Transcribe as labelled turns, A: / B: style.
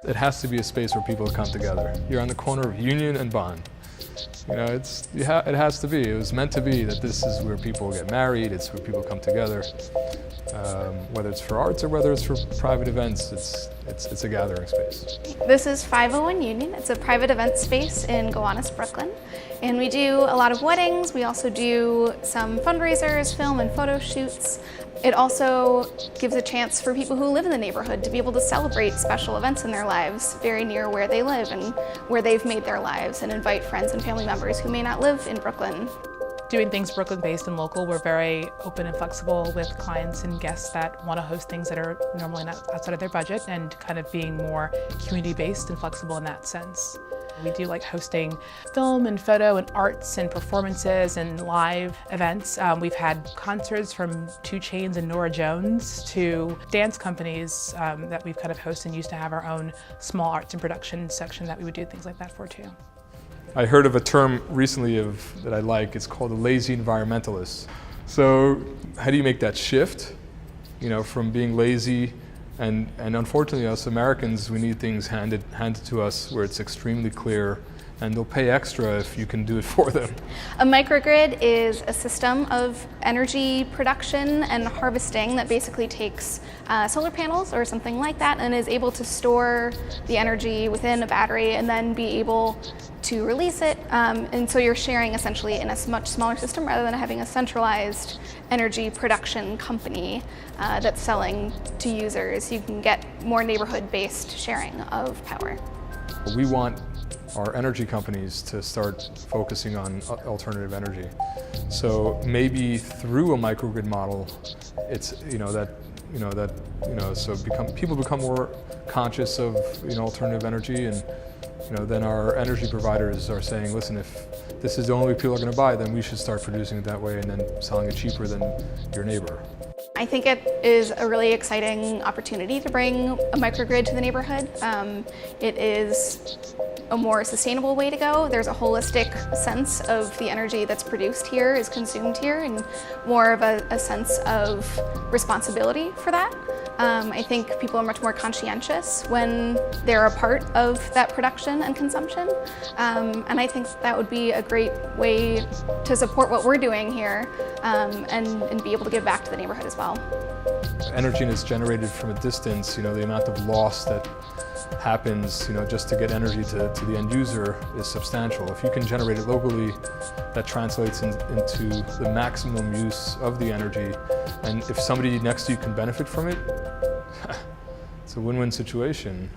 A: It has to be a space where people come together. You're on the corner of Union and Bond. You know, it has to be. It was meant to be that this is where people get married, it's where people come together. Whether it's for arts or whether it's for private events, it's a gathering space.
B: This is 501 Union. It's a private event space in Gowanus, Brooklyn. And we do a lot of weddings. We also do some fundraisers, film and photo shoots. It also gives a chance for people who live in the neighborhood to be able to celebrate special events in their lives very near where they live and where they've made their lives, and invite friends and family members who may not live in Brooklyn.
C: Doing things Brooklyn-based and local, we're very open and flexible with clients and guests that want to host things that are normally not outside of their budget, and kind of being more community-based and flexible in that sense. We do like hosting film and photo and arts and performances and live events. We've had concerts from 2 Chainz and Norah Jones to dance companies that we've kind of hosted, and used to have our own small arts and production section that we would do things like that for too.
A: I heard of a term recently that I like. It's called a lazy environmentalist. So how do you make that shift, you know, from being lazy? And unfortunately, us Americans, we need things handed to us where it's extremely clear, and they'll pay extra if you can do it for them.
B: A microgrid is a system of energy production and harvesting that basically takes solar panels or something like that and is able to store the energy within a battery and then be able to release it. And so you're sharing essentially in a much smaller system rather than having a centralized energy production company that's selling to users. You can get more neighborhood-based sharing of power.
A: We want our energy companies to start focusing on alternative energy. So maybe through a microgrid model, it's people become more conscious of alternative energy, and then our energy providers are saying, listen, if this is the only way people are going to buy, then we should start producing it that way and then selling it cheaper than your neighbor.
B: I think it is a really exciting opportunity to bring a microgrid to the neighborhood. It is a more sustainable way to go. There's a holistic sense of the energy that's produced here is consumed here, and more of a sense of responsibility for that. I think people are much more conscientious when they're a part of that production and consumption. And I think that would be a great way to support what we're doing here and be able to give back to the neighborhood as well.
A: Energy is generated from a distance. The amount of loss that happens, just to get energy to the end user is substantial. If you can generate it locally, that translates into the maximum use of the energy. And if somebody next to you can benefit from it, it's a win-win situation.